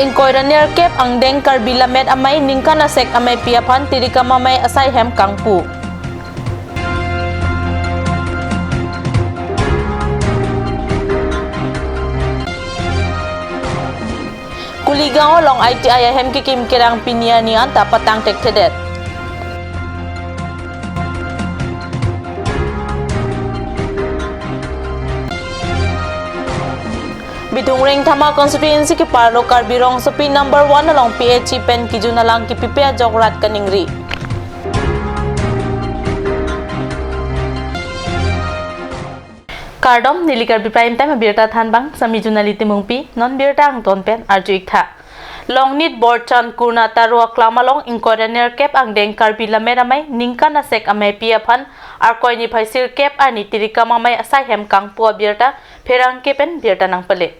Ingkoy ranir kep ang deng Karbi lamet amay ningkan asek amay piapan tirika mamay asay hem kangpu. Kuligang olong ITI hem kikim kirang pinianian tapatang tektedet. Bitung ring thama constituency ki parlo Karbi rong sopi number 1 along PH pen ki junalang ki pipia jograt kaningri. Kardom nili Karbi prime time birta thanbang sami junaliti mungpi non birta ang ton pen arjuik tha. Long nit board chan kurna tarwa klamalong inkorener kep ang deng Karbi lameramay ningkan asek amay piaphan arkoy ni phaisir kep ani tirika mamay asai hem kangpua birta pherang kepen birta nang pale.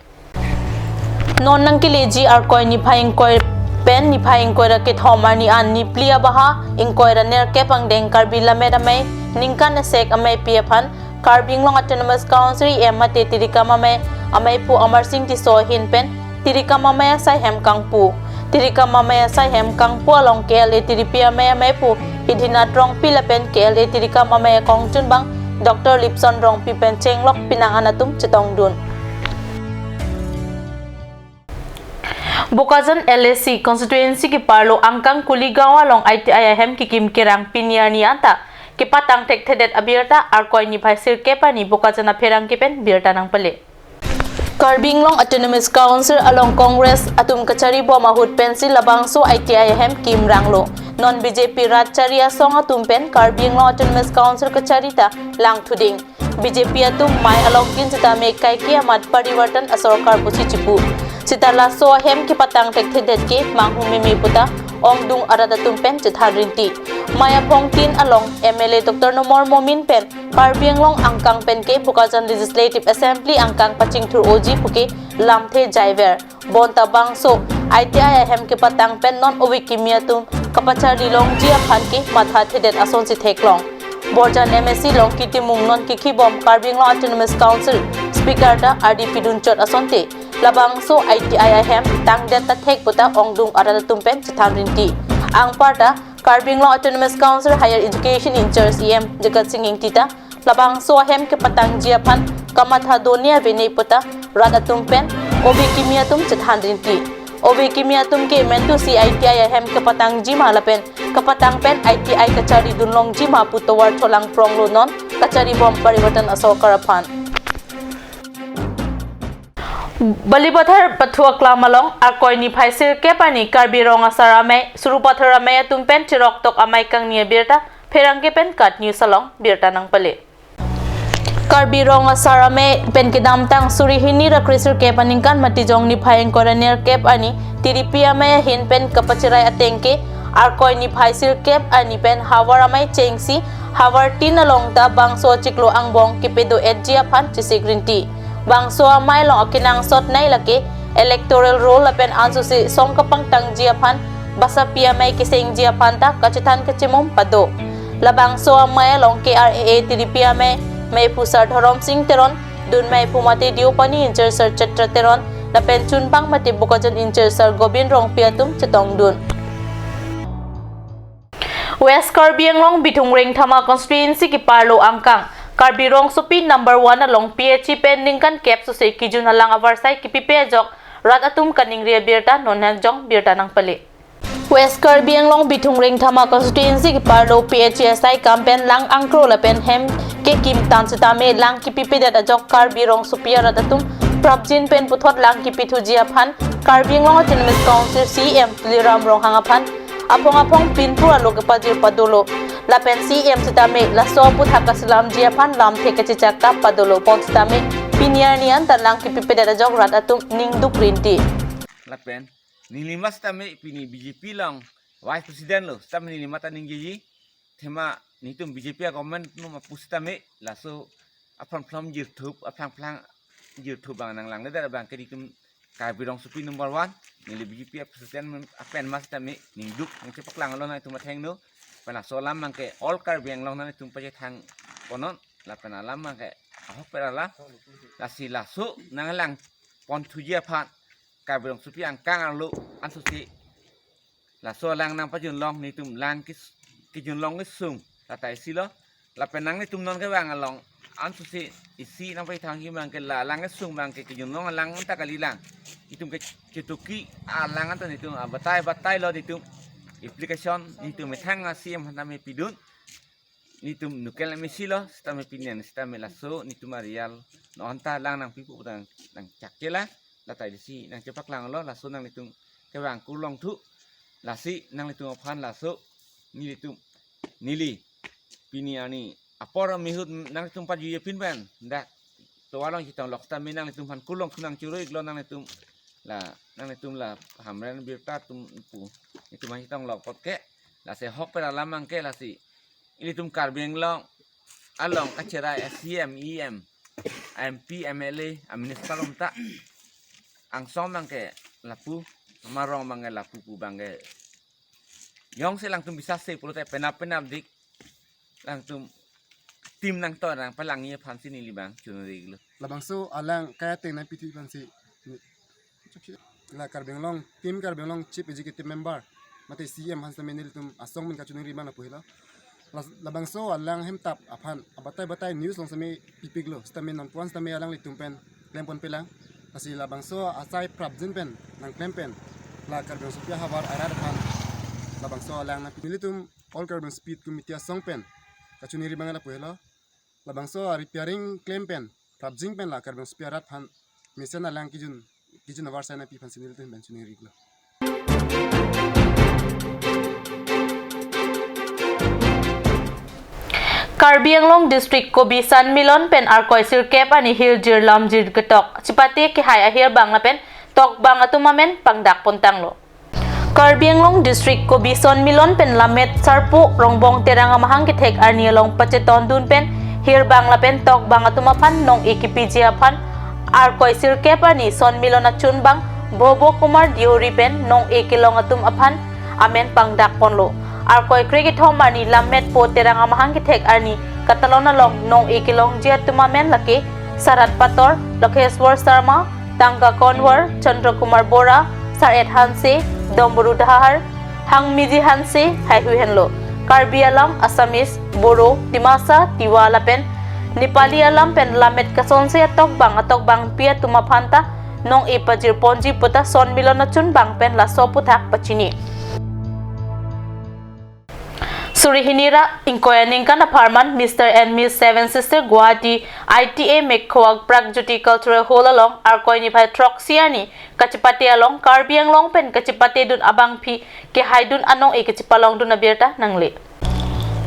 Non nang kileji arkoy ni phaing koy pen ni phaing koy rakit homar ni an ni plia baha inkorener kep ang deng Karbi lameramay ningkan asek amay piaphan Karbing long autonomous council emate tirika mamay amay pu amar sing ti so hin pen tirika mamaya sai hem kangpu tirika mamaya sai hem kangpu along KLA tiripia maya may pu idhina trong pilapen KLA tirika mamaya kongchun bang Dr. Lipson rong pipen chenglok pinanganatum chetong dun. Bukajan LSC constituency ki parlo angkang kuligawa long ITI hem kikim kirang piniani anta kipatang tekthedet abirta arkoy ni phaisir kepani bukajana pherang kepen birta nang pale. Karbing long autonomous council along Congress atum kachari bo mahut pencil labangso ITI hem kim ranglo non BJP ratcharia song atum pen Karbing long autonomous council kacharita lang thuding BJP atum mai along kin sita me kai ki amat pariwartan asarkar pusi chipu sitala so hem ki patang tekthedet ke manghu me puta ongdung aradatum pen chitharinti maya phongtin along MLA Dr. Nomor Momin pen Karbing long angkang pen ke Bukajan Legislative Assembly angkang paching thur oji puke lamthe jaiver bonta bangso ITI hem ke patang pen non owikimiatum kapachari long jia phan ke matha thedet ason si theklong Borjan MSC long kitimung non kikibom Karbing long Autonomous Council Speaker da RDP dunchot asonte labangso ITI hem tangdet ta thek puta ongdung aradatum pen chitharinti ang parta Karbing long Autonomous Council Higher Education in Charge EM Jagat Singing Tita labangso hem ke patang jia phan kamatha donia vene puta radatum pen obikimiatum chitharinti obikimiatum ke mentu CITI hem ke patang jima lapen kapatang pen ITI kachari dunlong jima putawar tholang pronglo non kachari bom pariwartan asokar phan Balibathar pathua klamalong arkoy ni phaisir kepani Karbi rong asarame surupathar amay tumpen chirok tok amay kang niya birta pherang kepen kat news along birta nang pale Karbi rong asarame pen kidam tang surihini ra krisir kepaning kan matijong ni phaing koraner kep ani tiripia maya hin pen kapachirai atengke arkoy ni phaisir kep ani pen hawar amay chengsi hawar tin along ta bangso chiklo angbong kipedo edjia phan chisigrinti bangso amay long akinang sot nai lake electoral roll apen ansu si songkapang tang jia phan basa pia may kising jia phan ta kachitan kachimum pado labangso amay long KRAA tiripia may pusar dharom sing teron dun may pumati diupani incher sir chatra teron lapen chunpang mati Bukajan incher sir gobin rong piatum chetong dun West Karbi long bitung ring thama constituency ki parlo angkang Karbi rong supi number 1 along PH pending kan kep so se kijun halang avarsai kipipe jok rat atum kaning ria birta nonhang jong birta nang pale West Karbi long bitung ring thama constituency ki parlo PHSI campaign lang angkro lapen hem ke kim tan sitame lang kipipe da jok Karbi rong supi rat atum prabjin pen puthot lang kipithu jia phan Karbi long autonomous council CM Tuliram rong hangaphan apong pinpura lokapajir padolo lapen CM sitame laso put hakaslam jia phan lam theke chichakta padolo pon sitame pinianian tanlang kipipedada jog rat atum ningduk rinti lapen nilimas tame pini BJP lang vice president lo stam nilimata ningji thema nitum BJP government no mapustame laso aphan phlam YouTube aphan phlang YouTube bang nang lang da bang keditum Karbi rong supi number 1 nili BJP president apen mas tame ningduk ang cepak lang lo na itu matheng no pena solam mangke all Karbi ang long na itu paje thang ponon la pena lam mangke ahok pera la lasi laso nang lang pon thujia phat Karbi long supi angkang ang lu ansusi la so lang nang pajun long ni tum lang ki jun long sung la tai silo la penang ni tum non ke wang long ansusi isi nang pai thang hi mang ke la lang sung mang ke jun long lang ta kali lang itum ke cetuki alang anta ni tum batai lo ni tum application ni tum thang asim hana me pidun ni tum nukel me silo sta me pinian sta me laso ni tum arial no anta lang nang pipu nang cak kela la tai si nang cepak lang lo laso nang ni tum ke wang ku long thu la si nang ni tum phan laso ni tum nili piniani apor mihut nang tum pa ju pin ban dak to walong kitang lok sta me nang ni tum phan kulong kunang curoi lo nang ni tum la hamran birta tum pu itu masih tong lok pot ke la se hok per lamang ke la si ini tum karbeng long along kacera SCM EM MP MLA administer lom ta ang som mang ke lapu marong mang lapu pu bangge yong se lang tum bisa se pulo te penap dik lang tum tim nang to nang palangi phan sini libang chunri glo labang so alang kaya ting na piti pansi la karbeng long tim karbeng long chief executive member mate CM hansa menil tum asong min kachunung riba na puhila labang so alang hemtap aphan abatay news long sami pipiglo stamin non puan stami alang litum pen klempon pelang kasi labang so asai prabjin pen nang klempen la karbeng supia habar arar phan labang so alang na militum all karbeng speed committee asong pen kachunung riba na puhila labang so repairing klempen prabjing pen la karbeng supia rat phan mission alang kijun awar sana pi fan sinil ten benchuni riglo Karbi Anglong District ko bisan milon pen arkoi sirkep ani hil jir lam jir getok cipati ki hai ahir bang pen tok bang atumamen pangdak pontang lo Karbi Anglong District ko bison milon pen lamet sarpu rongbong terang amahang kitek arni long paceton dun pen hir bang pen tok bang atumapan nong ikipiji apan arkoi sirkep ani son milon achun bang bobo kumar diori pen nong ekilong atum apan amen pangdak ponlo arkoi cricket home ani lamet po terang amahang kitek arni katalona long nong ikilong jia tumamen laki sarat pator lokeswar sarma tangka konwar chandra kumar bora saret hanse domburu dahar hangmiji hanse haihu henlo karbi alam assamese boro dimasa tiwala pen Nepali alam pen lamet kasonse atok bang pia tumapanta nong ipajir ponji puta son milona chun bang pen la soputak pachini Surihinira inkoyaning kana farman Mr. and Miss Seven Sister Guwahati ITA Mekhoag Pragjoti Cultural Hall along arkoi ni bhai Troxiani kachipati along Karbi Anglong pen kachipati dun abang phi ke haidun anong e kachipalong dun abierta nangle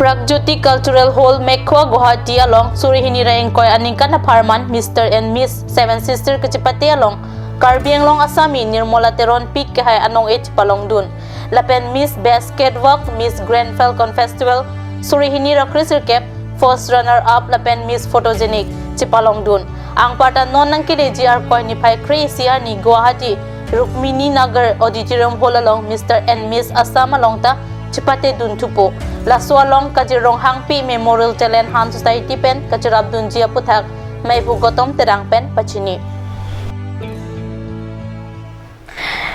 Pragjoti Cultural Hall Mekhoag Guwahati along Surihinira inkoyaning kana farman Mr. and Miss Seven Sister kachipati along Karbi Anglong Asami Nirmola Teron Peak ke hai anong e chipalong dun Lapen Miss Best Catwalk, Miss Grand Falcon Festival, Surihinira Crisir Cap, First Runner-Up, Lapen Miss Photogenic, Chipalong Dun. Ang parta non ng kileji arkoi ni Pai Kresia ni Guwahati, Rukmini Nagar Auditorium Hall along Mr. and Miss Assam along ta, Chipate Dun Tupo. Laso along Kajirong Hangpi Memorial Talent Hunt Society pen, Kajirab Dun Jia Puthak, May Bugotom Terang pen, Pachini.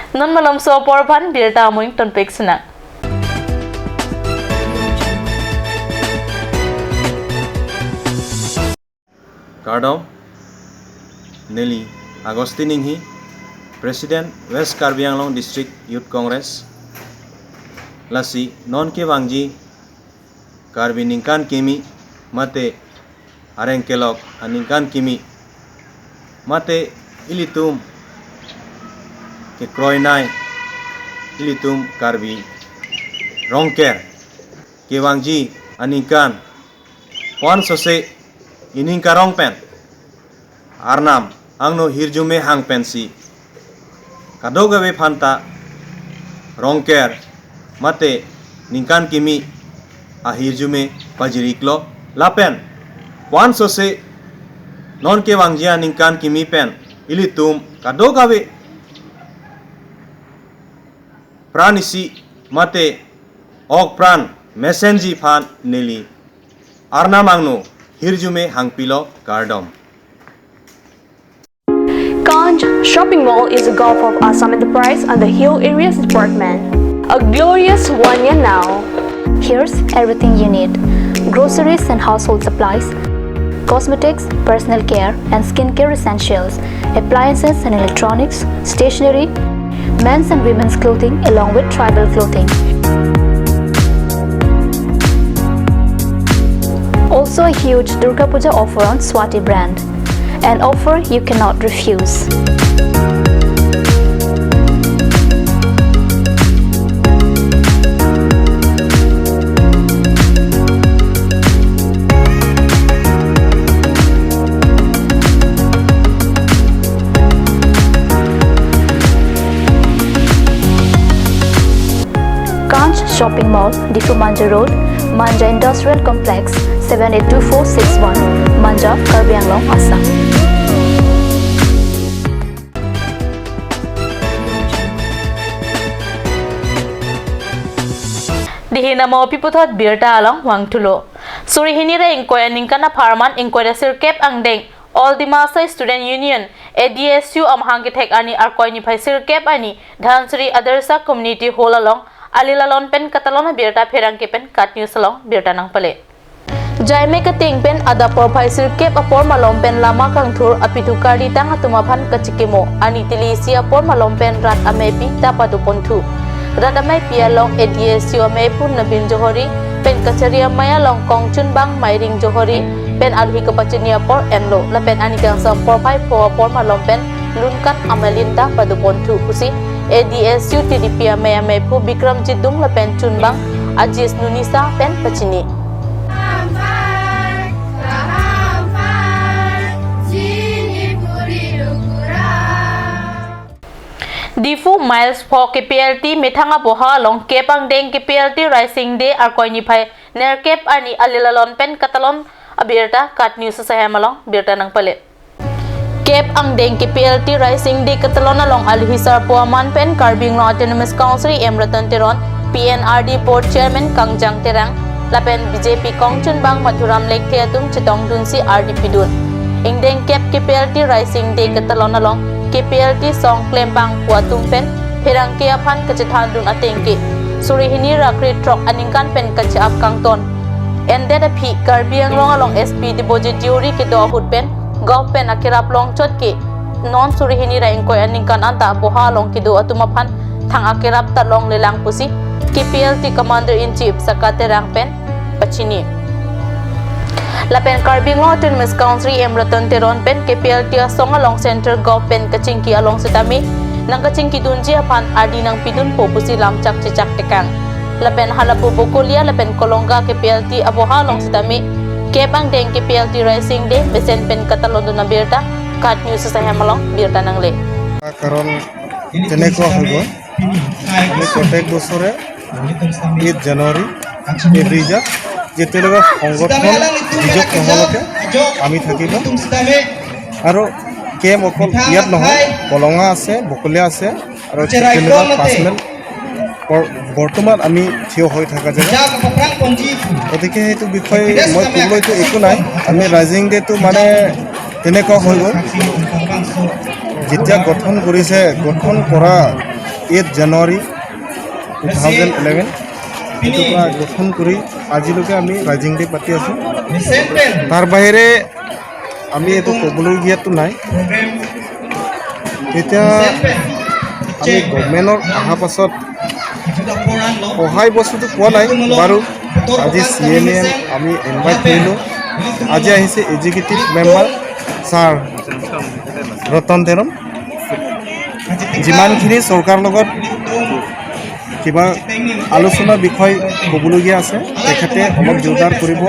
Non malam so porban birta amuing tonpek sena. Kardom Nelly Agostininghi President West Karbi Anglong District Youth Congress Lasi non ke wangji Karbi ningkan kimi mate areng kelok aningkan kimi mate ilitum ke kroinai ilitum Karbi rongker ke wangji aningkan pon sose ining karong pen arnam angno hirjume hang pensi kadogawe phanta rongker mate ningkan kimi a hirjume pajiriklo lapen pon sose non ke wangjia ningkan kimi pen ilitum kadogawe pranisi mate ok pran mesenji phan neli arna mangno hirjume hangpilo kardom Kanj shopping mall is the Gulf of Assam Enterprise and the Hill Areas Department. A glorious 1 year now. Here's everything you need: groceries and household supplies, cosmetics, personal care and skincare essentials, appliances and electronics, stationery, men's and women's clothing along with tribal clothing. Also a huge Durga Puja offer on Swati brand, an offer you cannot refuse. Shopping Mall, Difu Manja Road, Manja Industrial Complex, 782461, Manja, Karbi, Assam. Dihina mo piputot birta along wangtulo. Surihini ra ingkoy aningkana farman ingkoy ra sirkep ang deng. All the Master Student Union, ADSU amhangit hek ani arkoy ni phai sirkep ani Dhansri Adarsa Community Hall along Alilalon pen katalona birta pherang ke pen kat news along birta nang pale. Jaime ka ting pen ada por phai sirkep apor malom pen lama kang thur apitu kari tang atuma phan kachikemo ani tilisi apor malom pen rat amepi tapadu ponthu. Rat amai pia long ADSU amepun nabin johori pen kacharia maya long kongchun bang mairing johori pen alhi kapachini apor enlo la pen ani kang sam por phai po apor malom pen lunkat amalinda padu ponthu kusi ADSU TDP ame pu Bikram Jidung la pen chunbang Ajis Nunisa pen pachini. Difu Miles for KPLT Methanga Boha long Kepang Deng KPLT Rising Day arkoi ni phai Nerkep ani Alilalon pen katalon abirta kat news sa hemalong birta nang pale. Kep ang deng KPLT Rising Day katalon along Alhisar Puaman pen Karbi Autonomous Council Emratan Teron PNRD Board Chairman Kangjang Terang lapen BJP Kongchun Bang Mathuram Lek Theatum Chitong Dunsi RDP Dun Ingdeng Kep KPLT Rising Day katalon along KPLT Song Klempang Puatum pen Perang Kiapan Kachithan Dun Atengki Surihini Rakri Trok Aningkan pen Kachiap Kangton Ended a P Karbi ang long along SP Deposit Jury Kito Ahut pen Gov pen akirap long chot ki non surihini ra ingkoy aning kan anta boha long kido atumapan thang akirap ta long lelang pusi KPLT Commander in Chief Sakaterang pen pachini la pen Karbing Autonomous Council Emratan Teron pen KPLT asong along Center Gov pen kachingki along sitami nang kachingki dunji apan adi nang pidun po pusi lamchak cicak tekang la pen halapu bukulia la pen kolongga KPLT aboha long sitami Kepang deng KPLT Rising Day besen pen katalon na birta kat news sa hemalong birta nang le karon teneko hobo আমি প্রত্যেক বছরে 8 জানুয়ারি এভরিজা যেতেলগা সংগঠন বিজক নহলকে আমি থাকিব আৰু কেম অকল ইয়াত নহয় কলঙা আছে বকলিয়া আছে আৰু যেতেলগা পাৰ্সনেল বৰ্তমান আমি থিয় হৈ থকা যায় গতিকে সেইটো বিষয়ে মই ক'বলৈতো একো নাই আমি ৰাইজিং ডেটো মানে তেনেকুৱা হৈ গ'ল যেতিয়া গঠন কৰিছে গঠন কৰা 8 জানুৱাৰী 2011 এইটো পৰা গঠন কৰি আজিলৈকে আমি ৰাইজিং ডে পাতি আছোঁ তাৰ বাহিৰে আমি এইটো ক'বলগীয়াটো নাই এতিয়া আমি গভৰ্ণমেণ্টৰ অহাৰ পাছত সহায় বস্তুটো পোৱা নাই বাৰু আজি CMM আমি ইনভাইট কৰিলোঁ আজি আহিছে এক্সিকিউটিভ মেম্বাৰ ছাৰ ৰতন তেৰণ যিমানখিনি চৰকাৰৰ লগত কিবা আলোচনাৰ বিষয় ক'বলগীয়া আছে তেখেতে অলপ জোৰদাৰ কৰিব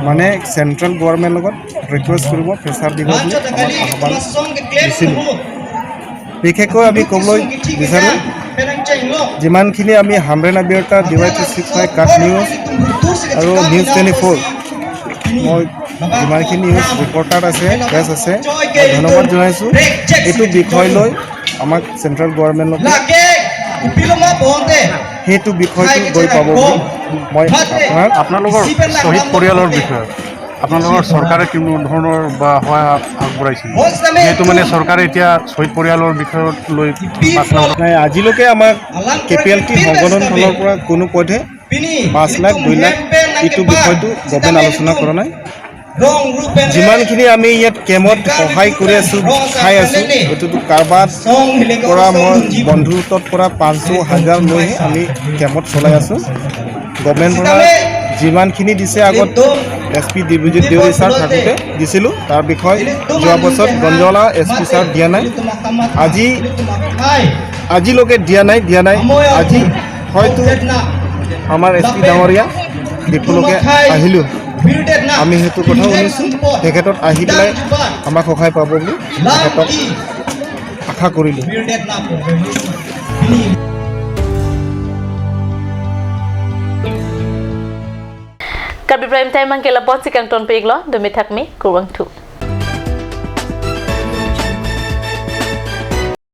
মানে চেণ্ট্ৰেল গভৰ্ণমেণ্টৰ লগত ৰিকুৱেষ্ট কৰিব প্ৰেছাৰ দিব বুলি আমাক আহ্বান দিছিলোঁ বিশেষকৈ আমি ক'বলৈ বিচাৰোঁ যিমানখিনি আমি হামৰেন আবিৰতা DY265 কাট নিউজ আৰু নিউজ 24 মই যিমানখিনি নিউজ ৰিপৰ্টাৰ আছে প্ৰেছ আছে মই ধন্যবাদ জনাইছোঁ এইটো বিষয় লৈ আমাক চেণ্ট্ৰেল গভৰ্ণমেণ্টক সেইটো বিষয়টো গৈ পাব বুলি মই আপোনালোকৰ শ্বহীদ পৰিয়ালৰ বিষয়ে আপোনালোকৰ চৰকাৰে কোনো ধৰণৰ বা সহায় আগবঢ়াইছিল যিহেতু মানে চৰকাৰে এতিয়া শহীদ পৰিয়ালৰ বিষয়ত লৈ নাই আজিলৈকে আমাক KPLT সংগঠন ফালৰ পৰা কোনো পধ্যে 5 লাখ 2 লাখ এইটো বিষয়টো গভমেণ্ট আলোচনা কৰা নাই যিমানখিনি আমি ইয়াত কেমত সহায় কৰি আছোঁ খাই আছোঁ এইটোতো কাৰোবাৰ পৰা মই বন্ধুত্বত পৰা 500,000 লৈহে আমি কেমত চলাই আছোঁ গভমেণ্টৰ পৰা যিমানখিনি দিছে আগত SP ডিভিজিত দেউৰী ছাৰ থাকোঁতে দিছিলোঁ তাৰ বিষয়ে যোৱা বছৰ গঞ্জৱালা SP ছাৰ দিয়া নাই আজিলৈকে দিয়া নাই আজি হয়তো আমাৰ SP ডাঙৰীয়া দেখোলৈকে আহিলোঁ আমি সেইটো কথা শুনিছোঁ তেখেতত আহি পেলাই আমাক সহায় পাব বুলি তেখেতক আশা কৰিলোঁ Karbi Prime Time ang kilabot si Kang Ton Piglo, dumitag mi, kurwang tu.